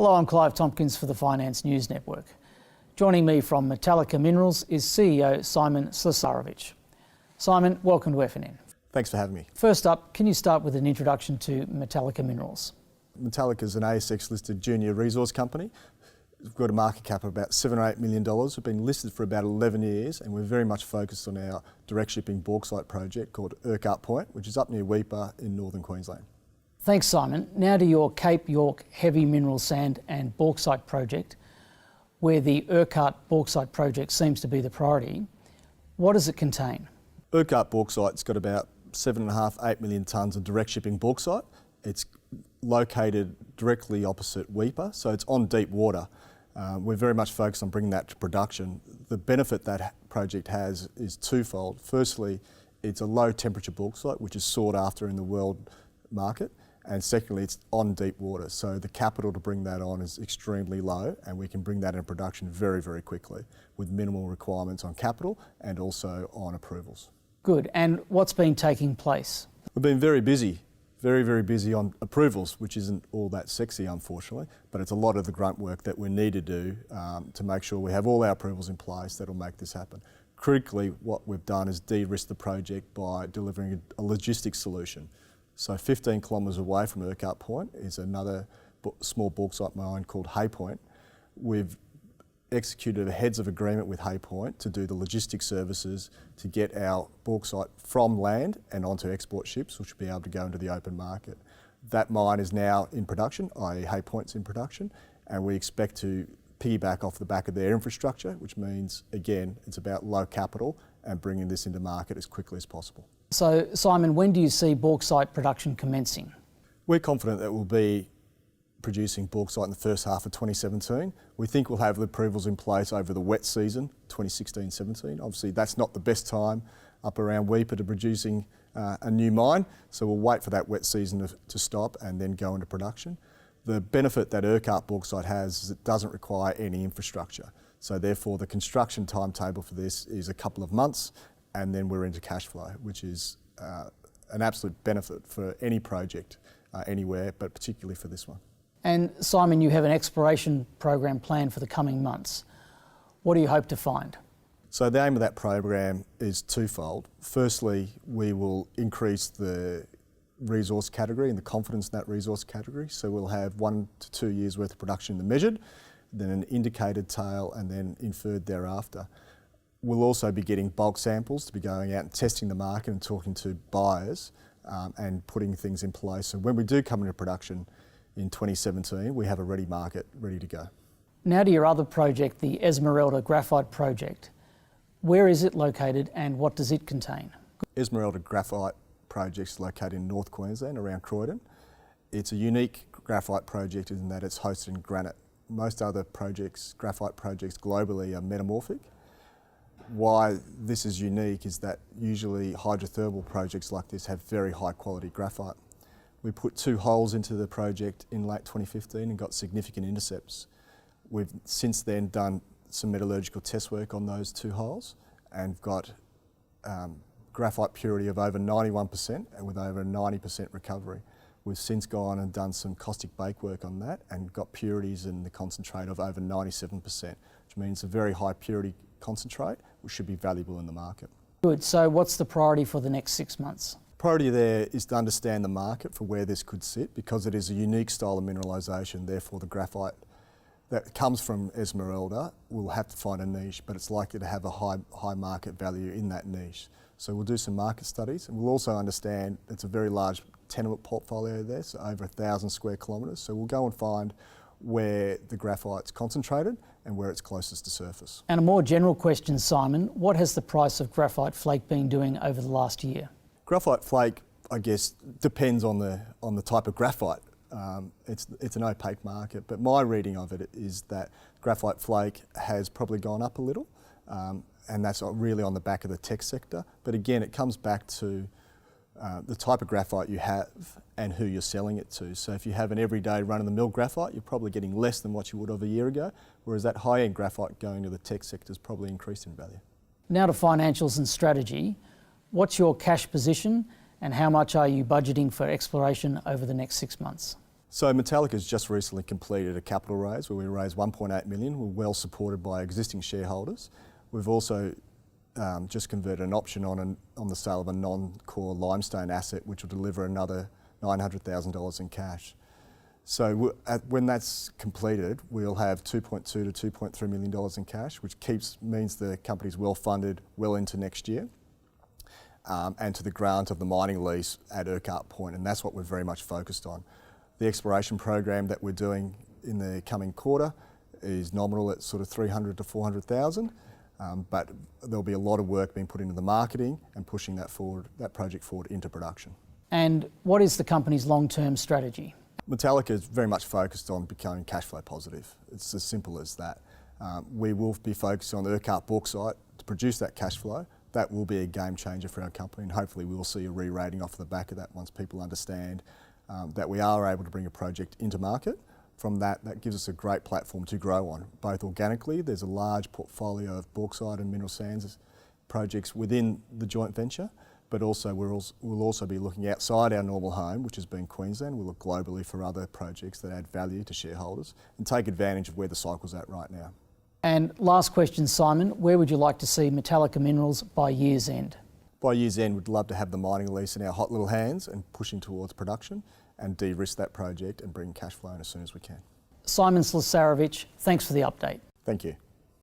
Hello, I'm Clive Tompkins for the Finance News Network. Joining me from Metallica Minerals is CEO Simon Siesarewich. Simon, welcome to FNN. Thanks for having me. First up, can you start with an introduction to Metallica Minerals? Metallica is an ASX listed junior resource company. We've got a market cap of about $7 or $8 million. We've been listed for about 11 years and we're very much focused on our direct shipping bauxite project called Aircut, which is up near Weipa in northern Queensland. Thanks, Simon. Now to your Cape York heavy mineral sand and bauxite project, where the Aircut bauxite project seems to be the priority. What does it contain? Aircut bauxite's got about 7.5, 8 million tonnes of direct shipping bauxite. It's located directly opposite Weipa, so it's on deep water. We're very much focused on bringing that to production. The benefit that project has is twofold. Firstly, it's a low temperature bauxite, which is sought after in the world market. And secondly, it's on deep water. So the capital to bring that on is extremely low and we can bring that in production very, very quickly with minimal requirements on capital and also on approvals. Good. And what's been taking place? We've been very busy, very busy on approvals, which isn't all that sexy, unfortunately, but it's a lot of the grunt work that we need to do to make sure we have all our approvals in place that'll make this happen. Critically, what we've done is de-risk the project by delivering a logistics solution. So 15 kilometres away from Aircut Point is another small bauxite mine called Hay Point. We've executed a heads of agreement with Hay Point to do the logistics services to get our bauxite from land and onto export ships, which will be able to go into the open market. That mine is now in production, i.e. Hay Point's in production, and we expect to piggyback off the back of their infrastructure, which means, again, it's about low capital and bringing this into market as quickly as possible. So, Simon, when do you see bauxite production commencing? We're confident that we'll be producing bauxite in the first half of 2017. We think we'll have the approvals in place over the wet season, 2016-17. Obviously, that's not the best time up around Weipa to producing a new mine, so we'll wait for that wet season to stop and then go into production. The benefit that Aircut bauxite has is it doesn't require any infrastructure. So therefore, the construction timetable for this is a couple of months and then we're into cash flow, which is an absolute benefit for any project anywhere, but particularly for this one. And Simon, you have an exploration program planned for the coming months. What do you hope to find? So the aim of that program is twofold. Firstly, we will increase the resource category and the confidence in that resource category. So we'll have 1 to 2 years worth of production in the measured, then an indicated tail and then inferred thereafter. We'll also be getting bulk samples to be going out and testing the market and talking to buyers and putting things in place. So when we do come into production in 2017, we have a ready market ready to go. Now to your other project, the Esmeralda Graphite Project. Where is it located and what does it contain? Esmeralda Graphite Project is located in North Queensland around Croydon. It's a unique graphite project in that it's hosted in granite. Most other projects, graphite projects globally, are metamorphic. Why this is unique is that usually hydrothermal projects like this have very high quality graphite. We put 2 holes into the project in late 2015 and got significant intercepts. We've since then done some metallurgical test work on those 2 holes and got graphite purity of over 91% and with over 90% recovery. We've since gone and done some caustic bake work on that and got purities in the concentrate of over 97%, which means a very high purity concentrate, which should be valuable in the market. Good. So what's the priority for the next 6 months? Priority there is to understand the market for where this could sit because it is a unique style of mineralisation. Therefore, the graphite that comes from Esmeralda will have to find a niche, but it's likely to have a high market value in that niche. So we'll do some market studies and we'll also understand it's a very large tenement portfolio there, so over 1,000 square kilometres. So we'll go and find where the graphite's concentrated and where it's closest to surface. And a more general question, Simon, what has the price of graphite flake been doing over the last year? Graphite flake, I guess, depends on the type of graphite. It's an opaque market, but my reading of it is that graphite flake has probably gone up a little, and that's really on the back of the tech sector. But again, it comes back to the type of graphite you have and who you're selling it to. So if you have an everyday run-of-the-mill graphite, you're probably getting less than what you would have a year ago, whereas that high-end graphite going to the tech sector is probably increased in value. Now to financials and strategy. What's your cash position and how much are you budgeting for exploration over the next 6 months? So Metallica has just recently completed a capital raise where we raised 1.8 million. We're well supported by existing shareholders. We've also just converted an option on the sale of a non-core limestone asset, which will deliver another $900,000 in cash. So when that's completed, we'll have $2.2 to $2.3 million in cash, which means the company's well funded well into next year, and to the grant of the mining lease at Aircut Point, and that's what we're very much focused on. The exploration program that we're doing in the coming quarter is nominal at sort of 300 to 400,000, but there'll be a lot of work being put into the marketing and pushing that project forward into production. And what is the company's long-term strategy? Metallica is very much focused on becoming cash flow positive. It's as simple as that. We will be focused on the Aircut bauxite to produce that cash flow. That will be a game changer for our company, and hopefully we will see a re-rating off the back of that once people understand that we are able to bring a project into market. From that gives us a great platform to grow on, both organically. There's a large portfolio of bauxite and mineral sands projects within the joint venture, but also we'll also be looking outside our normal home, which has been Queensland. We'll look globally for other projects that add value to shareholders and take advantage of where the cycle's at right now. And last question, Simon, where would you like to see Metallica Minerals by year's end? By year's end, we'd love to have the mining lease in our hot little hands and pushing towards production and de-risk that project and bring cash flow in as soon as we can. Simon Siesarewich, thanks for the update. Thank you.